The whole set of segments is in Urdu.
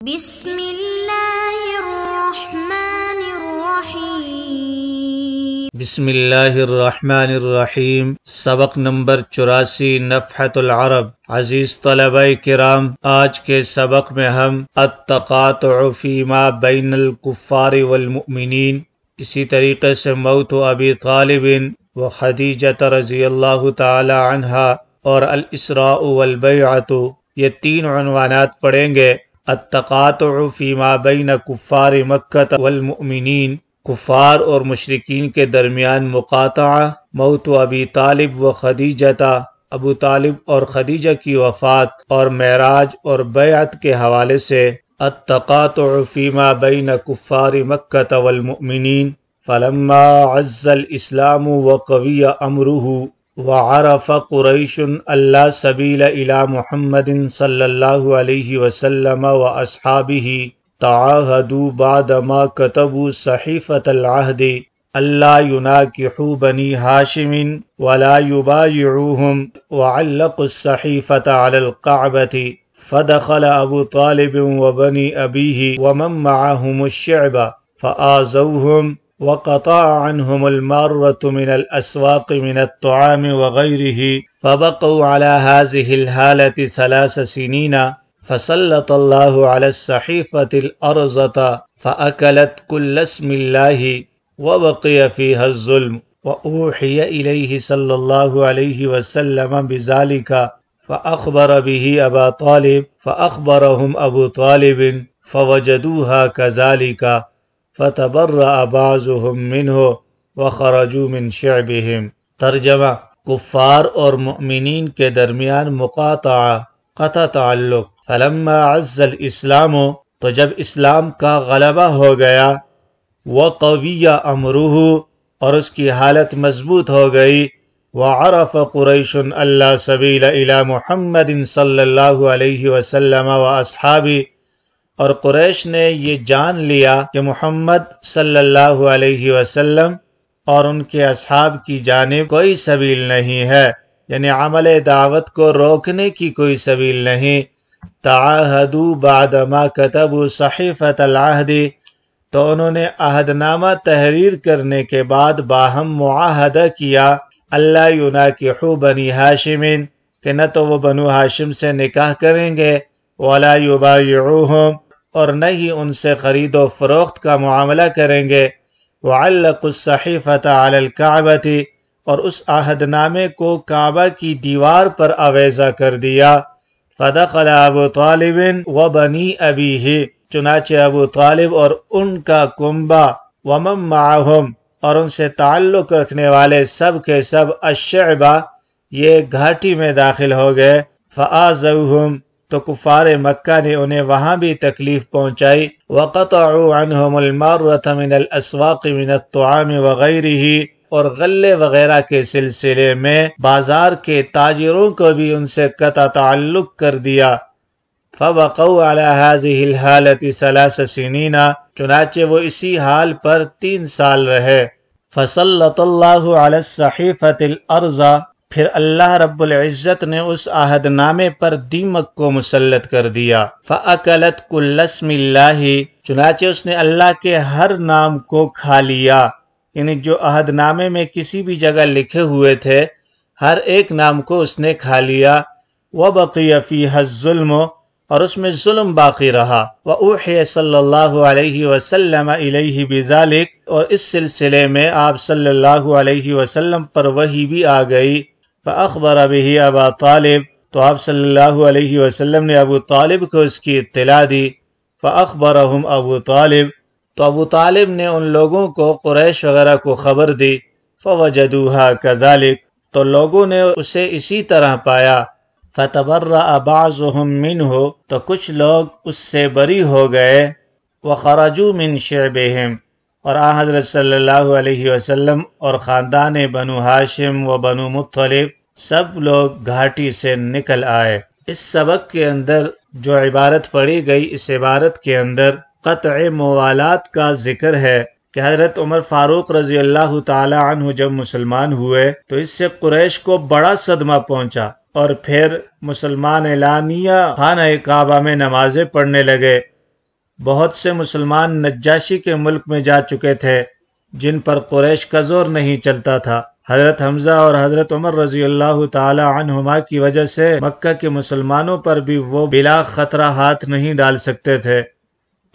بسم اللہ الرحمن الرحیم۔ بسم اللہ الرحمن الرحیم۔ سبق نمبر 84، نفحۃ العرب۔ عزیز طلبہ کرام، آج کے سبق میں ہم التقاطع فیما بین الکفار والمؤمنین، اسی طریقے سے موت ابی طالب و خدیجہ رضی اللہ تعالی عنہا اور الاسراء والبیعۃ، یہ تین عنوانات پڑھیں گے۔ التقاطع فیما بین کفار مکہ والمؤمنین، کفار اور مشرکین کے درمیان مقاطعہ، موت ابی طالب و خدیجہ، ابو طالب اور خدیجہ کی وفات، اور معراج اور بیعت کے حوالے سے۔ التقاطع فیما بین کفار مکہ والمؤمنین، فلما عز الاسلام وقوی امرہ وعرف قریش لا سبیل الی محمد صلی اللہ علیہ وسلم واصحابہ، تعاہدوا بعد ما كتبوا صحیفۃ العہد الا يناکحوا بنی ہاشم ولا یبایعوہم، وعلقوا الصحیفۃ علی الکعبۃ، فدخل ابو طالب وبنی ابیہ ومن معهم الشعب فآذوہم، وقطع عنهم المارة من الأسواق من الطعام وغيره، فبقوا على هذه الحالة 3 سنين، فسلط الله على الصحيفة الأرزة فأكلت كل اسم الله، وبقي فيها الظلم، وأوحي إليه صلى الله عليه وسلم بذلك فأخبر به أبا طالب، فأخبرهم أبو طالب فوجدوها كذلك، فتبرأ بعضهم منه وخرجوا من شعبهم۔ ترجمہ: کفار اور مؤمنین کے درمیان مقاطعہ، قطع تعلق۔ فلما عز الاسلام، تو جب اسلام کا غلبہ ہو گیا، وقوی امرہ، اور اس کی حالت مضبوط ہو گئی، وعرف قریش لا سبیل الی محمد صلی اللہ علیہ وسلم واصحابہ، اور قریش نے یہ جان لیا کہ محمد صلی اللہ علیہ وسلم اور ان کے اصحاب کی جانب کوئی سبیل نہیں ہے، یعنی عمل دعوت کو روکنے کی کوئی سبیل نہیں۔ تعاہدوا بعد ما كتبوا صحیفۃ العہد، تو انہوں نے عہد نامہ تحریر کرنے کے بعد باہم معاہدہ کیا، اللہ یناکحوا بنی ہاشم، کہ نہ تو وہ بنو ہاشم سے نکاح کریں گے، ولا یبایعوہم، اور نہ ہی ان سے خرید و فروخت کا معاملہ کریں گے، وعلقوا الصحیفۃ علی الکعبۃ، اور اس عہد نامے کو کعبہ کی دیوار پر آویزہ کر دیا۔ فدخل ابو طالب و بنی ابیہ، چنانچہ ابو طالب اور ان کا کنبہ، ومن معہم، اور ان سے تعلق رکھنے والے سب کے سب، الشعبہ، یہ گھاٹی میں داخل ہو گئے۔ فآذوہم، تو کفار مکہ نے انہیں وہاں بھی تکلیف پہنچائی، وقطعوا عنہم المارة من الاسواق من الطعام وغیرہ، اور غلے وغیرہ کے سلسلے میں بازار کے تاجروں کو بھی ان سے قطع تعلق کر دیا۔ فبقوا على هذه الحالة 3 سنين، چنانچہ وہ اسی حال پر 3 سال رہے۔ فسلط اللہ علی الصحیفۃ الارض، پھر اللہ رب العزت نے اس عہد نامے پر دیمک کو مسلط کر دیا۔ فَأَكَلَتْ كُلَّ اسْمِ اللَّهِ، چنانچہ اس نے اللہ کے ہر نام کو کھا لیا، یعنی جو عہد نامے میں کسی بھی جگہ لکھے ہوئے تھے ہر ایک نام کو اس نے کھا لیا۔ وَبَقِيَ فِيهَا الظُّلْمُ، اور اس میں ظلم باقی رہا۔ وَأُوحِيَ صلی اللہ علیہ وسلم الیہ بذلک، اور اس سلسلے میں آپ صلی اللہ علیہ وسلم پر وحی بھی آ گئی۔ فأخبر به ابا طالب، تو آپ صلی اللہ علیہ وسلم نے ابو طالب کو اس کی اطلاع دی۔ فأخبرهم ابو طالب، تو ابو طالب نے ان لوگوں کو، قریش وغیرہ کو خبر دی۔ فوجدوها كذلك، تو لوگوں نے اسے اسی طرح پایا۔ فتبرأ بعضهم منه، تو کچھ لوگ اس سے بری ہو گئے۔ وخرجوا من شعبهم، اور حضرت صلی اللہ علیہ وسلم اور خاندان بنو ہاشم و بنو مطلب سب لوگ گھاٹی سے نکل آئے۔ اس سبق کے اندر جو عبارت پڑھی گئی، اس عبارت کے اندر قطع موالات کا ذکر ہے کہ حضرت عمر فاروق رضی اللہ تعالی عنہ جب مسلمان ہوئے تو اس سے قریش کو بڑا صدمہ پہنچا، اور پھر مسلمان اعلانیہ خانہ کعبہ میں نمازیں پڑھنے لگے، بہت سے مسلمان نجاشی کے ملک میں جا چکے تھے جن پر قریش کا زور نہیں چلتا تھا۔ حضرت حمزہ اور حضرت عمر رضی اللہ تعالی عنہما کی وجہ سے مکہ کے مسلمانوں پر بھی وہ بلا خطرہ ہاتھ نہیں ڈال سکتے تھے۔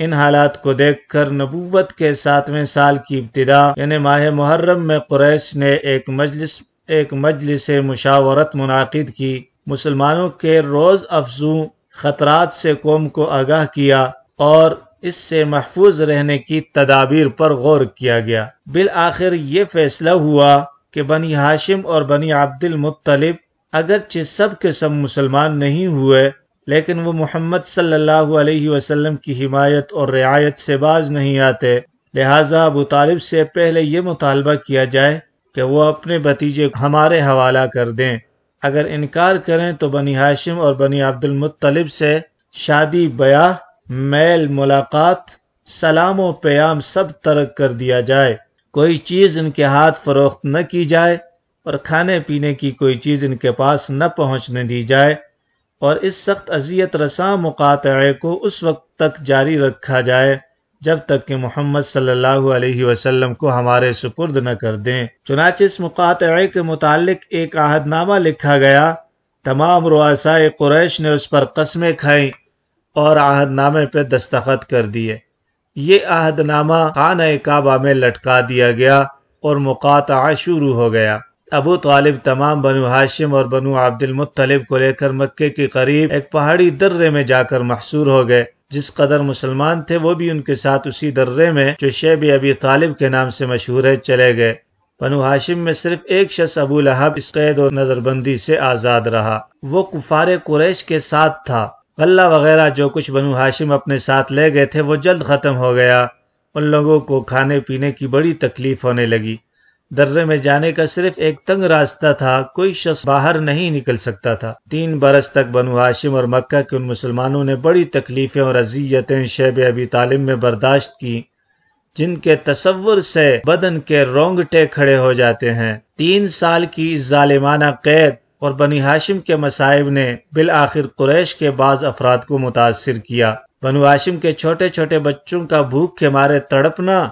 ان حالات کو دیکھ کر نبوت کے 7ویں سال کی ابتدا یعنی ماہ محرم میں قریش نے ایک مجلس مشاورت منعقد کی۔ مسلمانوں کے روز افزوں خطرات سے قوم کو آگاہ کیا اور اس سے محفوظ رہنے کی تدابیر پر غور کیا گیا۔ بالآخر یہ فیصلہ ہوا کہ بنی ہاشم اور بنی عبد المطلب اگرچہ سب کے سب مسلمان نہیں ہوئے لیکن وہ محمد صلی اللہ علیہ وسلم کی حمایت اور رعایت سے باز نہیں آتے، لہٰذا ابو طالب سے پہلے یہ مطالبہ کیا جائے کہ وہ اپنے بھتیجے ہمارے حوالہ کر دیں۔ اگر انکار کریں تو بنی ہاشم اور بنی عبد المطلب سے شادی بیاہ، میل ملاقات، سلام و پیام سب ترک کر دیا جائے، کوئی چیز ان کے ہاتھ فروخت نہ کی جائے اور کھانے پینے کی کوئی چیز ان کے پاس نہ پہنچنے دی جائے، اور اس سخت اذیت رساں مقاطعے کو اس وقت تک جاری رکھا جائے جب تک کہ محمد صلی اللہ علیہ وسلم کو ہمارے سپرد نہ کر دیں۔ چنانچہ اس مقاطعے کے متعلق ایک عہد نامہ لکھا گیا۔ تمام رؤسائے قریش نے اس پر قسمیں کھائیں اور عہد نامے پہ دستخط کر دیے۔ یہ عہد نامہ خانہ کعبہ میں لٹکا دیا گیا اور مقاطعہ شروع ہو گیا۔ ابو طالب تمام بنو ہاشم اور بنو عبد المطلب کو لے کر مکے کے قریب ایک پہاڑی درے میں جا کر محصور ہو گئے۔ جس قدر مسلمان تھے وہ بھی ان کے ساتھ اسی درے میں جو شیب ابی طالب کے نام سے مشہور ہے چلے گئے۔ بنو ہاشم میں صرف ایک شخص ابو لہب اس قید و نظر بندی سے آزاد رہا، وہ کفار قریش کے ساتھ تھا۔ غلہ وغیرہ جو کچھ بنو ہاشم اپنے ساتھ لے گئے تھے وہ جلد ختم ہو گیا۔ ان لوگوں کو کھانے پینے کی بڑی تکلیف ہونے لگی۔ درے میں جانے کا صرف ایک تنگ راستہ تھا، کوئی شخص باہر نہیں نکل سکتا تھا۔ 3 برس تک بنو ہاشم اور مکہ کے ان مسلمانوں نے بڑی تکلیفیں اور اذیتیں شیب ابی طالب میں برداشت کی جن کے تصور سے بدن کے رونگٹے کھڑے ہو جاتے ہیں۔ 3 سال کی اس ظالمانہ قید اور بنی ہاشم کے مصائب نے بالآخر قریش کے بعض افراد کو متاثر کیا۔ بنو ہاشم کے چھوٹے چھوٹے بچوں کا بھوک کے مارے تڑپنا،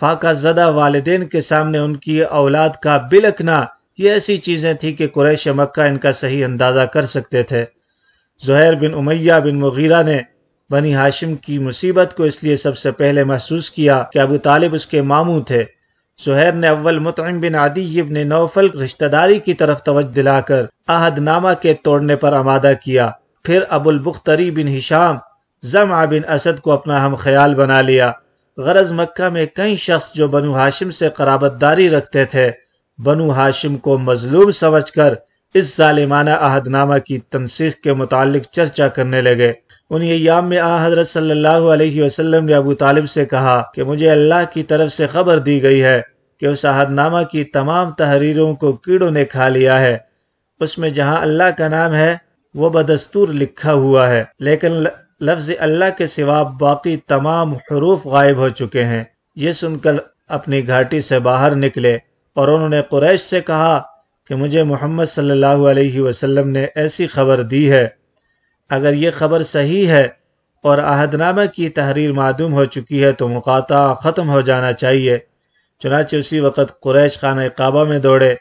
فاقہ زدہ والدین کے سامنے ان کی اولاد کا بلکنا، یہ ایسی چیزیں تھیں کہ قریش مکہ ان کا صحیح اندازہ کر سکتے تھے۔ زہیر بن امیہ بن مغیرہ نے بنی ہاشم کی مصیبت کو اس لیے سب سے پہلے محسوس کیا کہ ابو طالب اس کے ماموں تھے۔ زہیر نے اول مطعم بن عدی بن نوفل رشتہ داری کی طرف توجہ دلا کر عہد نامہ کے توڑنے پر آمادہ کیا، پھر ابو البختری بن ہشام، زمع بن اسد کو اپنا ہم خیال بنا لیا۔ غرض مکہ میں کئی شخص جو بنو ہاشم سے قرابت داری رکھتے تھے بنو ہاشم کو مظلوم سمجھ کر اس ظالمانہ عہد نامہ کی تنسیخ کے متعلق چرچا کرنے لگے۔ ان ایام میں حضرت صلی اللہ علیہ وسلم نے ابو طالب سے کہا کہ مجھے اللہ کی طرف سے خبر دی گئی ہے کہ اس عہد نامہ کی تمام تحریروں کو کیڑوں نے کھا لیا ہے۔ اس میں جہاں اللہ کا نام ہے وہ بدستور لکھا ہوا ہے، لیکن لفظ اللہ کے سوا باقی تمام حروف غائب ہو چکے ہیں۔ یہ سن کر اپنی گھاٹی سے باہر نکلے اور انہوں نے قریش سے کہا کہ مجھے محمد صلی اللہ علیہ وسلم نے ایسی خبر دی ہے، اگر یہ خبر صحیح ہے اور عہد نامہ کی تحریر معدوم ہو چکی ہے تو مقاطعہ ختم ہو جانا چاہیے۔ چنانچہ اسی وقت قریش خانہ کعبہ میں دوڑے،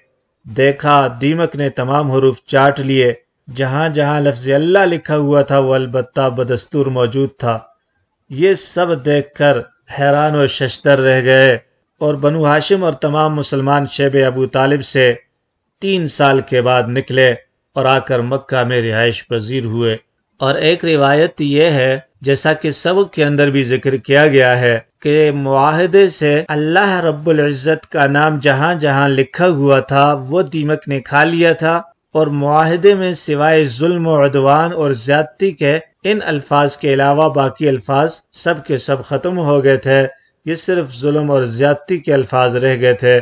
دیکھا دیمک نے تمام حروف چاٹ لیے، جہاں جہاں لفظ اللہ لکھا ہوا تھا وہ البتہ بدستور موجود تھا۔ یہ سب دیکھ کر حیران و ششدر رہ گئے اور بنو ہاشم اور تمام مسلمان شیب ابو طالب سے 3 سال کے بعد نکلے اور آ کر مکہ میں رہائش پذیر ہوئے۔ اور ایک روایت یہ ہے، جیسا کہ سبق کے اندر بھی ذکر کیا گیا ہے، کہ معاہدے سے اللہ رب العزت کا نام جہاں جہاں لکھا ہوا تھا وہ دیمک نے کھا لیا تھا، اور معاہدے میں سوائے ظلم و عدوان اور زیادتی کے ان الفاظ کے علاوہ باقی الفاظ سب کے سب ختم ہو گئے تھے۔ یہ صرف ظلم اور زیادتی کے الفاظ رہ گئے تھے۔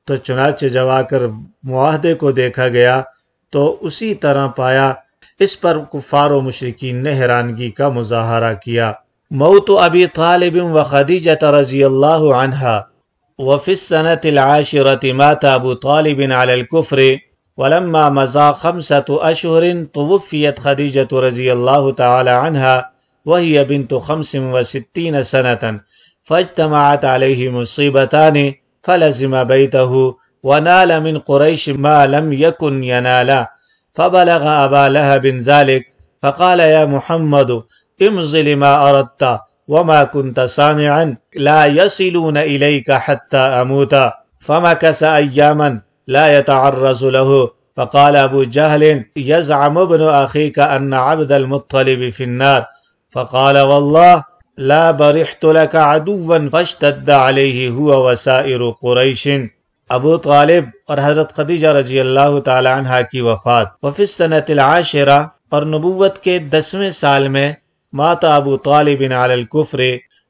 تو چنانچہ جب آ کر معاہدے کو دیکھا گیا تو اسی طرح پایا۔ اس پر کفار و مشرکین نے حیرانگی کا مظاہرہ کیا۔ موت ابی طالب و خدیجہ رضی اللہ عنہا وفی السنة العاشرة مات ابو طالب علی الكفر ولما مضى 5 أشهر توفیت خدیجہ رضی اللہ تعالی عنہا وهي بنت 65 سنة فاجتمعت عليه مصيبتان فلزم بيته ونال من قريش ما لم يكن ينالا، فبلغ أبا لهب ذلك فقال يا محمد امض لما أردت وما كنت سامعا لا يصلون إليك حتى أموت، فمكث أياما لا يتعرض له. فقال أبو جهل يزعم ابن أخيك أن عبد المطلب في النار، فقال والله لا برحت لك عدوا، فاشتد عليه هو وسائر قریش. ابو طالب اور حضرت خدیجہ رضی اللہ تعالی عنہ کی وفات. وفی السنۃ العاشرہ، اور نبوت کے 10ویں سال میں مات ابو طالب علی الکفر،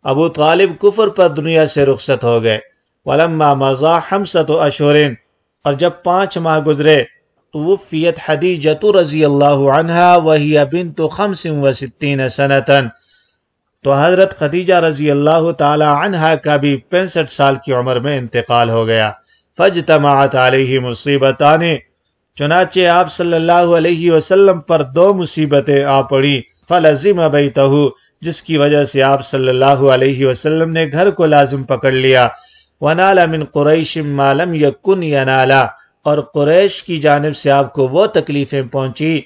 ابو طالب کفر پر دنیا سے رخصت ہو گئے. ولما مضى 5 اشہر، اور جب 5 ماہ گزرے، توفیت خدیجہ رضی اللہ عنہا وہی بنت 65 سنة، تو حضرت خدیجہ رضی اللہ تعالی عنہا کا بھی 65 سال کی عمر میں انتقال ہو گیا. فاجتمعت علیہ مصیبتان، چنانچہ آپ صلی اللہ علیہ وسلم پر 2 مصیبتیں آ پڑی. فلزم بیتہ، جس کی وجہ سے آپ صلی اللہ علیہ وسلم نے گھر کو لازم پکڑ لیا. ونال من قریش ما لم یکن ینالا، اور قریش کی جانب سے آپ کو وہ تکلیفیں پہنچی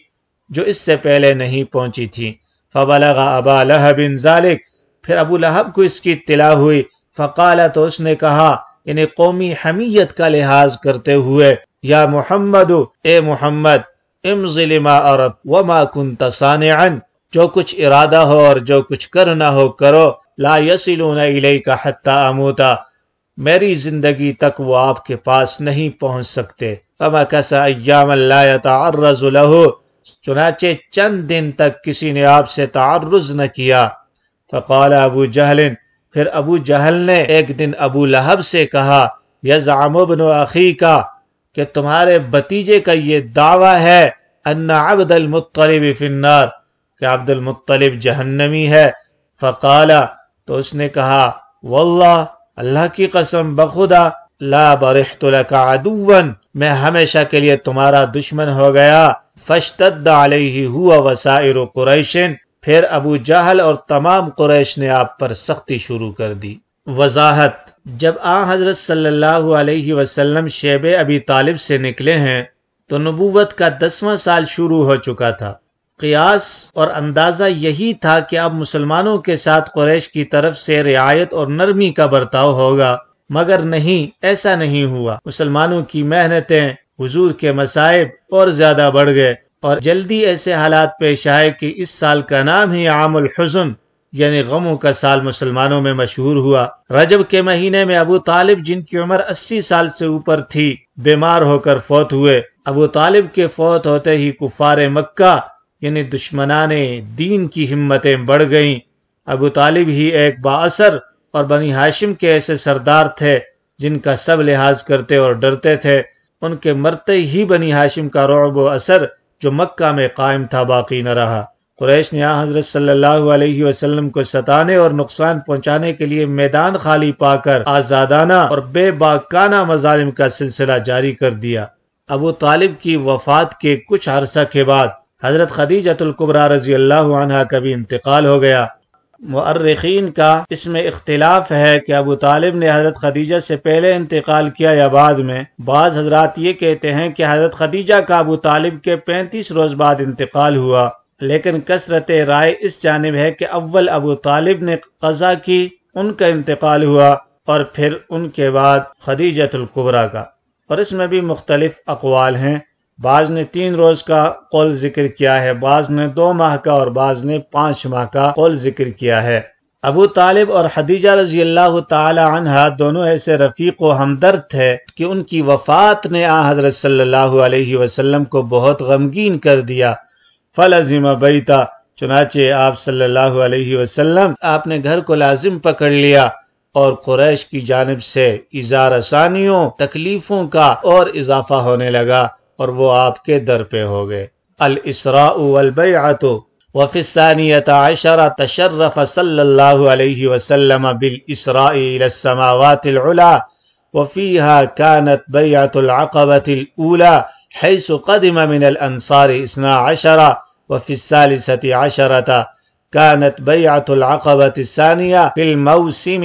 جو اس سے پہلے نہیں پہنچی تھیں. فبلغ ابا لہب ذالک، پھر ابو لہب کو اس کی اطلاع ہوئی. فقال، تو اس نے کہا، یعنی قومی حمیت کا لحاظ کرتے ہوئے، یا محمد، اے محمد، امض لما اردت وما كنت صانعا، جو کچھ ارادہ ہو اور جو کچھ کرنا ہو کرو. لا يصلون الیک حتی اموتا، میری زندگی تک وہ آپ کے پاس نہیں پہنچ سکتے. فمکث ایاما لا يتعرض له، چنانچہ چند دن تک کسی نے آپ سے تعرض نہ کیا. فقال ابو جہل، پھر ابو جہل نے ایک دن ابو لہب سے کہا، یزعم ابن اخیک، کہ تمہارے بتیجے کا یہ دعویٰ ہے، ان عبد المطلب فی النار، کہ عبد المطلب جہنمی ہے. فقال، تو اس نے کہا، واللہ، اللہ کی قسم بخدا، لا برحت لک عدوا، میں ہمیشہ کے لیے تمہارا دشمن ہو گیا. فاشتد علیہ ہوا وسائر قریش، پھر ابو جہل اور تمام قریش نے آپ پر سختی شروع کر دی. وضاحت: جب حضرت صلی اللہ علیہ وسلم شیب ابی طالب سے نکلے ہیں تو نبوت کا 10واں سال شروع ہو چکا تھا. قیاس اور اندازہ یہی تھا کہ اب مسلمانوں کے ساتھ قریش کی طرف سے رعایت اور نرمی کا برتاؤ ہوگا، مگر نہیں، ایسا نہیں ہوا. مسلمانوں کی محنتیں، حضور کے مصائب اور زیادہ بڑھ گئے، اور جلدی ایسے حالات پیش آئے کہ اس سال کا نام ہی عام الحزن، یعنی غموں کا سال مسلمانوں میں مشہور ہوا. رجب کے مہینے میں ابو طالب، جن کی عمر 80 سال سے اوپر تھی، بیمار ہو کر فوت ہوئے. ابو طالب کے فوت ہوتے ہی کفار مکہ، یعنی دشمنان دین کی ہمتیں بڑھ گئیں. ابو طالب ہی ایک بااثر اور بنی ہاشم کے ایسے سردار تھے جن کا سب لحاظ کرتے اور ڈرتے تھے. ان کے مرتے ہی بنی ہاشم کا رعب و اثر جو مکہ میں قائم تھا باقی نہ رہا. قریش نے حضرت صلی اللہ علیہ وسلم کو ستانے اور نقصان پہنچانے کے لیے میدان خالی پا کر آزادانہ اور بے باکانہ مظالم کا سلسلہ جاری کر دیا. ابو طالب کی وفات کے کچھ عرصہ کے بعد حضرت خدیجہ الکبریٰ رضی اللہ عنہا کا بھی انتقال ہو گیا. مؤرخین کا اس میں اختلاف ہے کہ ابو طالب نے حضرت خدیجہ سے پہلے انتقال کیا یا بعد میں. بعض حضرات یہ کہتے ہیں کہ حضرت خدیجہ کا ابو طالب کے 35 روز بعد انتقال ہوا، لیکن کثرت رائے اس جانب ہے کہ اول ابو طالب نے قضا کی، ان کا انتقال ہوا، اور پھر ان کے بعد خدیجہ الکبریٰ کا. اور اس میں بھی مختلف اقوال ہیں. بعض نے 3 روز کا قول ذکر کیا ہے، بعض نے 2 ماہ کا، اور بعض نے 5 ماہ کا قول ذکر کیا ہے. ابو طالب اور خدیجہ رضی اللہ تعالی عنہ دونوں ایسے رفیق و ہمدرد تھے کہ ان کی وفات نے حضرت صلی اللہ علیہ وسلم کو بہت غمگین کر دیا. فلزم بیتا، چنانچہ آپ صلی اللہ علیہ وسلم آپ نے گھر کو لازم پکڑ لیا، اور قریش کی جانب سے ایذا رسانیوں، تکلیفوں کا اور اضافہ ہونے لگا، اور وہ آپ کے در پہ ہو گئے. الاسراء والبیعۃ. وفی الثانیۃ عشرہ تشرف صلی اللہ علیہ وسلم بالاسراء الى السماوات العلی، وفیہا كانت بیعۃ العقبۃ الاولی حیث قدم من الانصار 12، وفی الثالثۃ عشرۃ كانت بيعة العقبة الثانية في الموسم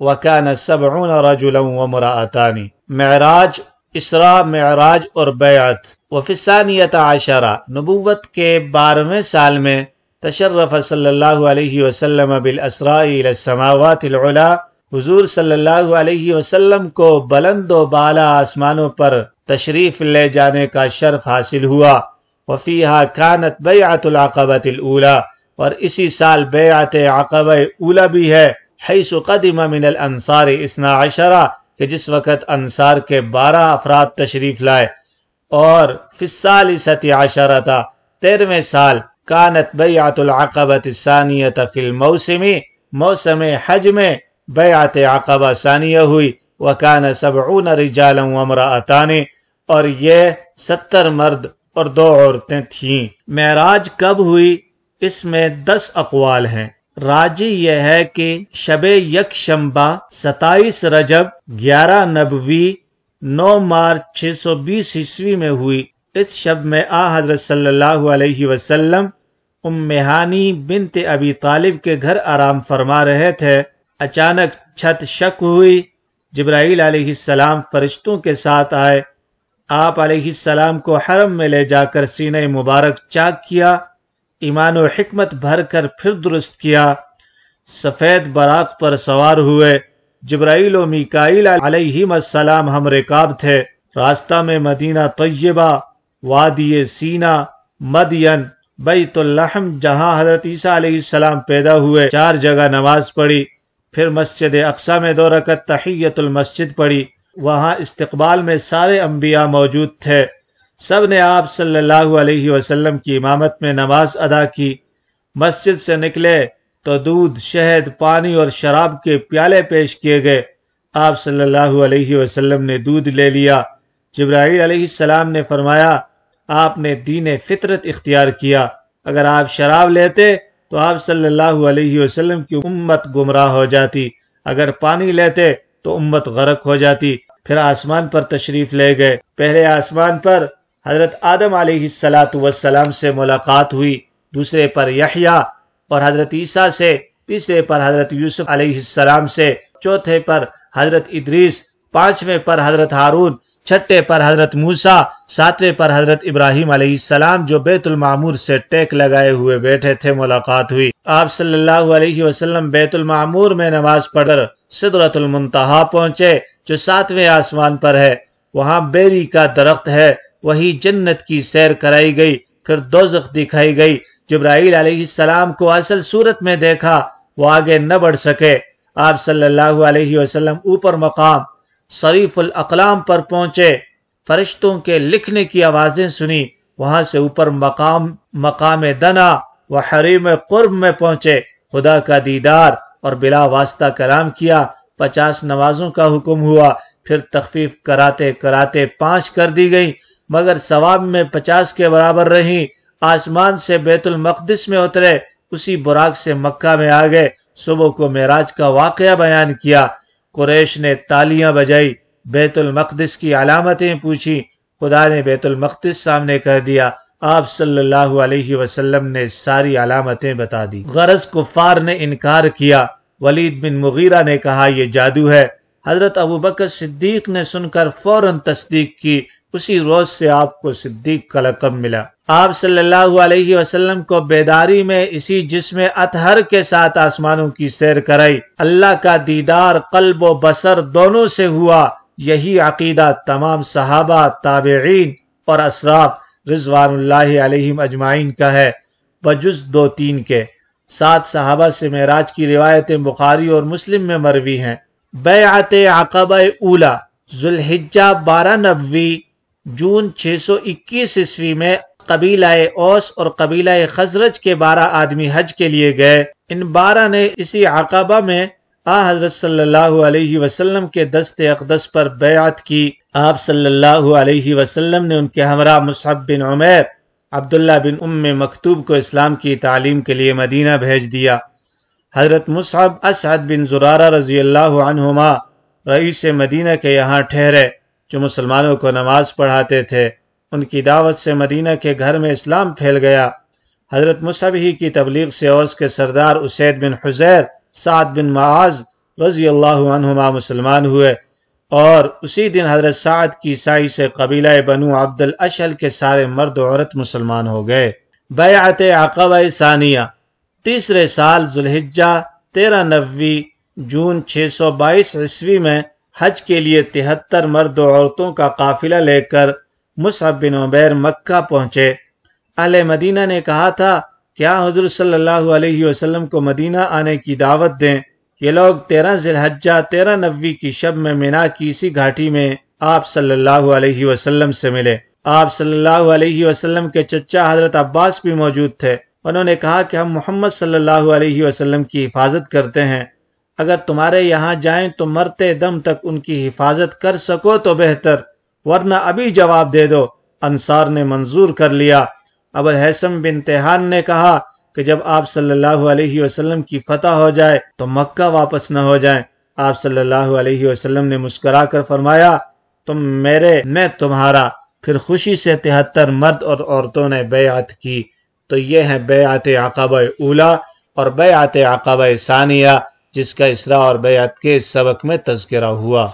وكان 70 رجلا وامرأتان. معراج، اسراء معراج اور بیعت. وفی الثانیۃ عشرہ، نبوت کے 12ویں سال میں تشرف صلی اللہ علیہ وسلم بالاسراء الى السماوات العلا، حضور صلی اللہ علیہ وسلم کو بلند و بالا آسمانوں پر تشریف لے جانے کا شرف حاصل ہوا. وفیہا کانت بیعت العقبۃ الاولی، اور اسی سال بیعت عقبہ اولا بھی ہے. حیث قدم من الانصار 12، کہ جس وقت انصار کے 12 افراد تشریف لائے. اور فی الثالثۃ عشرۃ، 13ویں سال کانت بیعت العقبۃ الثانیۃ فی الموسم، موسم حج میں بیعت عقبہ ثانیہ ہوئی. وکان 70 رجالا وامرأتان، اور یہ 70 مرد اور 2 عورتیں تھیں. معراج کب ہوئی؟ اس میں 10 اقوال ہیں. راجی یہ ہے کہ شب یکشنبہ 27 رجب 11 نبوی 9 مارچ 620 عیسوی میں ہوئی. اس شب میں حضرت صلی اللہ علیہ وسلم ام ہانی بنت ابی طالب کے گھر آرام فرما رہے تھے. اچانک چھت شک ہوئی. جبرائیل علیہ السلام فرشتوں کے ساتھ آئے. آپ علیہ السلام کو حرم میں لے جا کر سینہ مبارک چاک کیا، ایمان و حکمت بھر کر پھر درست کیا. سفید براق پر سوار ہوئے. جبرائیل و میکائیل علیہم السلام ہم رکاب تھے. راستہ میں مدینہ طیبہ، وادی سینا، مدین، بیت اللحم جہاں حضرت عیسیٰ علیہ السلام پیدا ہوئے، 4 جگہ نماز پڑھی. پھر مسجد اقصی میں 2 رکعت تحیت المسجد پڑھی. وہاں استقبال میں سارے انبیاء موجود تھے. سب نے آپ صلی اللہ علیہ وسلم کی امامت میں نماز ادا کی. مسجد سے نکلے تو دودھ، شہد، پانی اور شراب کے پیالے پیش کیے گئے. آپ صلی اللہ علیہ وسلم نے دودھ لے لیا. جبرائیل علیہ السلام نے فرمایا آپ نے دین فطرت اختیار کیا. اگر آپ شراب لیتے تو آپ صلی اللہ علیہ وسلم کی امت گمراہ ہو جاتی، اگر پانی لیتے تو امت غرق ہو جاتی. پھر آسمان پر تشریف لے گئے. پہلے آسمان پر حضرت آدم علیہ السلام سے ملاقات ہوئی، دوسرے پر یحییٰ اور حضرت عیسیٰ سے، تیسرے پر حضرت یوسف علیہ السلام سے، چوتھے پر حضرت ادریس، 5ویں پر حضرت ہارون، 6 پر حضرت موسیٰ، 7ویں پر حضرت ابراہیم علیہ السلام جو بیت المعمور سے ٹیک لگائے ہوئے بیٹھے تھے ملاقات ہوئی. آپ صلی اللہ علیہ وسلم بیت المعمور میں نماز پڑھ کر سدرۃ المنتہا پہنچے جو 7ویں آسمان پر ہے. وہاں بیری کا درخت ہے، وہی جنت کی سیر کرائی گئی. پھر دوزخ دکھائی گئی. جبرائیل علیہ السلام کو اصل صورت میں دیکھا، وہ آگے نہ بڑھ سکے. آپ صلی اللہ علیہ وسلم اوپر مقام صریف الاقلام پر پہنچے. فرشتوں کے لکھنے کی آوازیں سنی. وہاں سے اوپر مقام دنا و حریم قرب میں پہنچے. خدا کا دیدار اور بلا واسطہ کلام کیا. 50 نمازوں کا حکم ہوا. پھر تخفیف کراتے کراتے 5 کر دی گئی، مگر ثواب میں 50 کے برابر رہی. آسمان سے بیت المقدس میں اترے، اسی براق سے مکہ میں آ گئے. صبح کو معراج کا واقعہ بیان کیا. قریش نے تالیاں بجائی، بیت المقدس کی علامتیں پوچھی. خدا نے بیت المقدس سامنے کر دیا. آپ صلی اللہ علیہ وسلم نے ساری علامتیں بتا دی. غرض کفار نے انکار کیا. ولید بن مغیرہ نے کہا یہ جادو ہے. حضرت ابوبکر صدیق نے سن کر فوراً تصدیق کی. اسی روز سے آپ کو صدیق کا لقب ملا. آپ صلی اللہ علیہ وسلم کو بیداری میں اسی جسم اطہر کے ساتھ آسمانوں کی سیر کرائی. اللہ کا دیدار قلب و بصر دونوں سے ہوا. یہی عقیدہ تمام صحابہ، تابعین اور اسراف رضوان اللہ علیہم اجمعین کا ہے، بجز 2-3 کے. 7 صحابہ سے معراج کی روایتیں بخاری اور مسلم میں مروی ہیں. بیعت عقبہ اولا ذوالحجہ 12 نبوی جون 621 عیسوی میں قبیلہ اوس اور قبیلہ خزرج کے 12 آدمی حج کے لیے گئے. ان 12 نے اسی عقبہ میں حضرت صلی اللہ علیہ وسلم کے دست اقدس پر بیعت کی. آپ صلی اللہ علیہ وسلم نے ان کے ہمراہ مصعب بن عمیر، عبداللہ بن ام مکتوب کو اسلام کی تعلیم کے لیے مدینہ بھیج دیا. حضرت مصعب اسعد بن زرارہ رضی اللہ عنہما رئیس مدینہ کے یہاں ٹھہرے، جو مسلمانوں کو نماز پڑھاتے تھے. ان کی دعوت سے مدینہ کے گھر میں اسلام پھیل گیا. حضرت مصعب ہی کی تبلیغ سے اوس کے سردار اسید بن حضیر، سعد بن معاذ رضی اللہ عنہما مسلمان ہوئے، اور اسی دن حضرت سعد کی عیسائی سے قبیلہ بنو عبد الاشہل کے سارے مرد و عورت مسلمان ہو گئے۔ بیعت عقبہ ثانیہ، تیسرے سال ذوالحجہ 13 جون 622 عیسوی میں حج کے لیے 73 مرد و عورتوں کا قافلہ لے کر مصعب بن عمیر مکہ پہنچے۔ اہل مدینہ نے کہا تھا کیا حضور صلی اللہ علیہ وسلم کو مدینہ آنے کی دعوت دیں۔ یہ لوگ 13 ذی الحجہ 13 کی شب میں مینا کی اسی گھاٹی میں آپ صلی اللہ علیہ وسلم سے ملے۔ آپ صلی اللہ علیہ وسلم کے چچا حضرت عباس بھی موجود تھے۔ انہوں نے کہا کہ ہم محمد صلی اللہ علیہ وسلم کی حفاظت کرتے ہیں، اگر تمہارے یہاں جائیں تو مرتے دم تک ان کی حفاظت کر سکو تو بہتر، ورنہ ابھی جواب دے دو۔ انصار نے منظور کر لیا۔ ابو الہیثم بن تیہان نے کہا کہ جب آپ صلی اللہ علیہ وسلم کی فتح ہو جائے تو مکہ واپس نہ ہو جائیں۔ آپ صلی اللہ علیہ وسلم نے مسکرا کر فرمایا تم میرے میں تمہارا۔ پھر خوشی سے 73 مرد اور عورتوں نے بیعت کی۔ تو یہ ہے بیعت عقبہ اولا اور بیعت عقبہ ثانیہ، جس کا اسراء اور بیعت کے اس سبق میں تذکرہ ہوا۔